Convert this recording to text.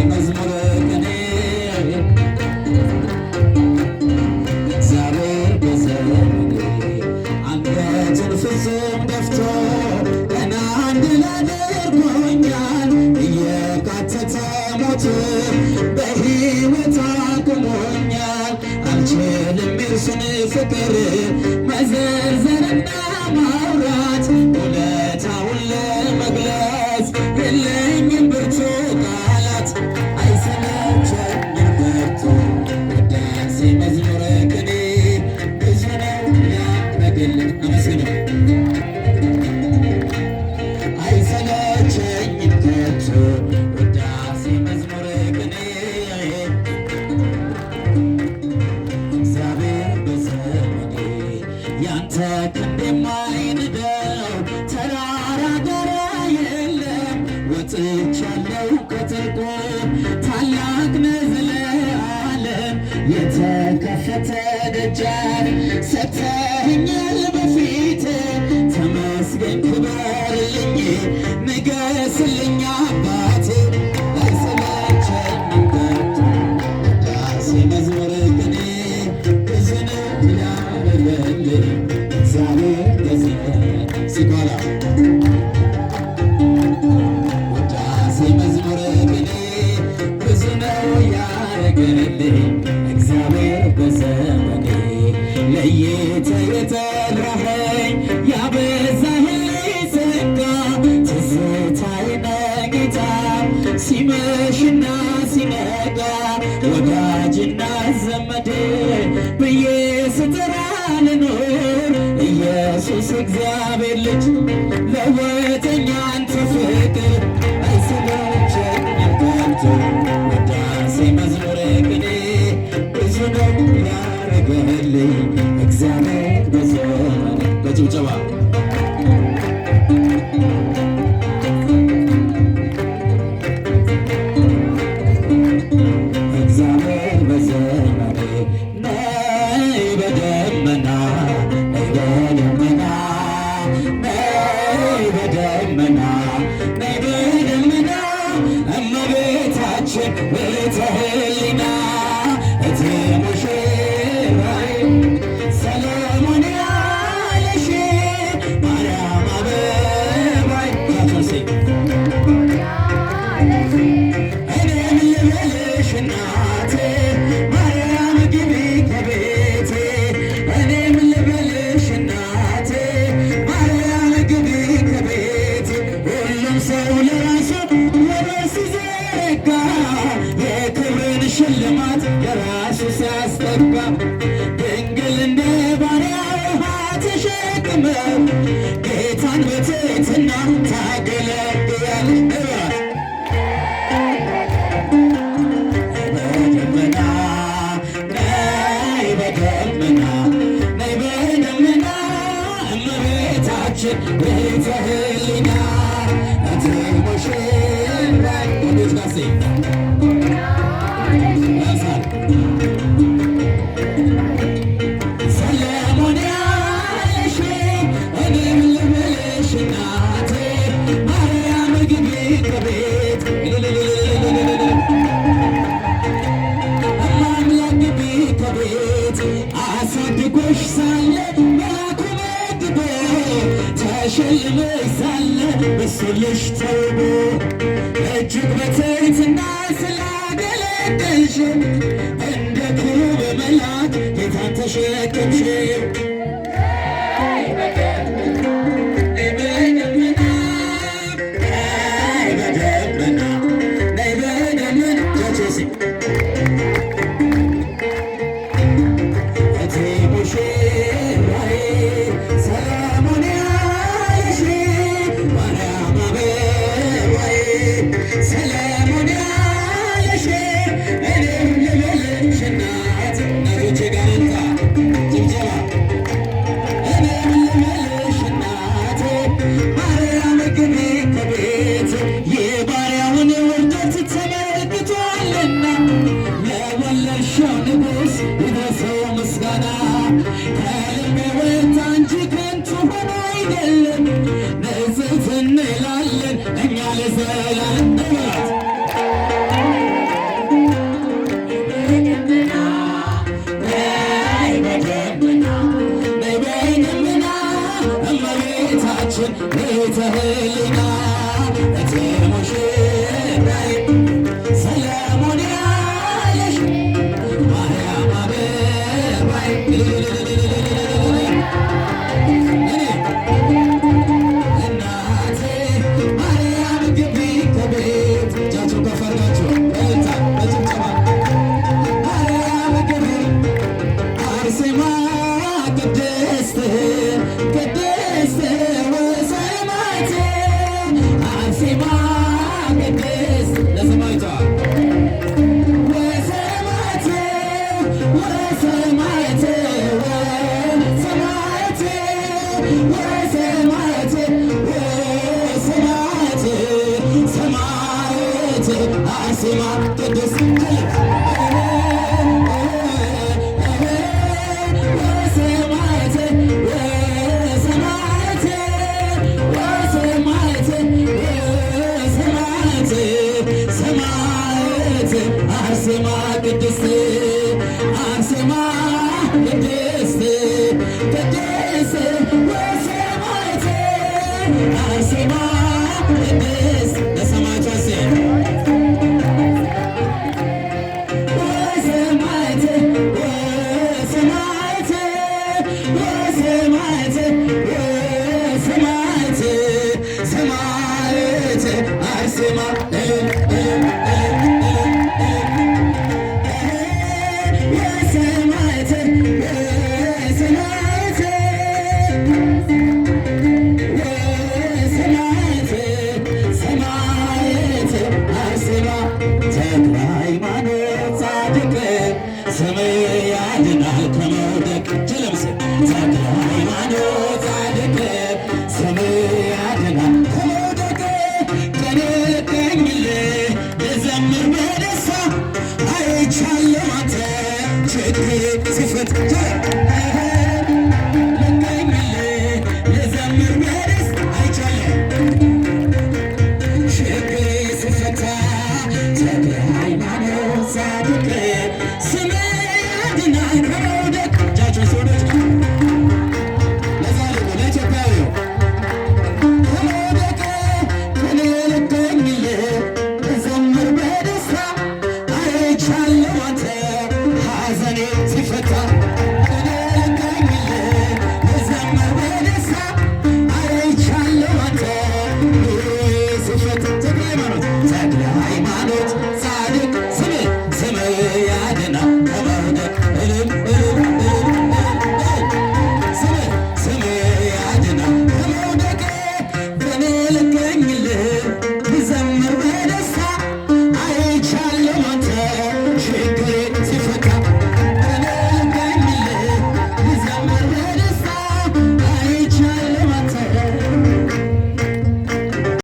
መዝሙር ቅኔ እግዚአብሔር በዘመኔ አንገቱን ፍጹም ደፍቶ ገና እንድል አድርጎኛል። እየቃተተ ሞት በሕይወት አቁሞኛል። አልችልም የእርሱን ፍቅር መዘርዘርና ማውራት ውለታውን ለመግለጽ የለኝም ብርቱ ቃላት። አይሰለቸኝም ከቶ ውዳሴ መዝሙር ቅኔ ብዙ ነው ያደረገልኝ። አመስግነው። አይሰለቸኝም ከቶ ውዳሴ መዝሙር ቅኔ እግዚአብሔር በዘመኔ ያንተ ክንድ የማይንደው ተራራ ጋራ የለም። ወጥቻለሁ ከጥልቁ ታላቅ ነህ ዘለዓለም። የተከፈተ ደጃፍ ሰጥተኸኛል በፊት ተመስገን ክበርልኝ ንገስልኝ አባቴ። አይሰለቸኝም ከቶ ውዳሴ መዝሙር ቅኔ ብዙ ነው ያደረገልኝ እግዚአብሔር በዘመኔ ሲባላ ውዳሴ መዝሙር ቅኔ ብዙ ነው ያደረገልኝ እግዚአብሔር በዘመኔ። ለይተህ የጠራኸኝ ያበዛህልኝ ጸጋ ትዝታዬ ነህ ጌታ ሲመሽና ሲነጋ ወዳጅና ዘመዴ ብዬ ስጠራ ልኖር ኢየሱስ እግዚአብሔር ልጅ ለወጠኝ አንተ ፍቅር። አይሰለቸኝም ከቶ ውዳሴ መዝሙር ቅኔ ብዙ ነው ያደረገልኝ እግዚአብሔር በዘመኔ። በጭብጨባ እግዚአብሔር በዘመኔ ነይ በደመና ነይ በደመና ነይ በደመና ነይ በደመና እመቤታችን ቤተ ሕሊና እቴ ሙሽራዬ ሰሎሞን ያለሽ ማርያም አበባዬ እኔም ልበልሽ እናቴ ማርያም ግቢ ከቤቴ። እኔም ልበልሽ እናቴ ማርያም ግቢ ከቤቴ። ሁሉም ሰው ለራሱ ወደ ሲዘረጋ የክብርን ሽልማት የራሱ ሲያስጠጋ ድንግል እንደ ባሪያ ውሃ ተሸክመው ጌታን በትሕትና ታገለግያለሽ። በደመና ነይ በደመና ነይ በደመና እመቤታችን ቤተ ሕሊና እቴ ሙሽራዬ ወንዶች ጋር ሴ ያሳል ሰሎሞን ያለሽ እኔም ልበልሽ እናቴ ማርያም ግቢ ከቤት አምላክ ግቢ ከቤት አሳድጎሽ ሳለ መልአኩ መግቦ ተሸልመሽ ሳለ ምስልሽ ተውቦ እጅግ በትሕትና ስላገለገልሽ እንደ ክቡር መልአክ ጌታን ተሸከምሽ። አርሴማ ቅድስት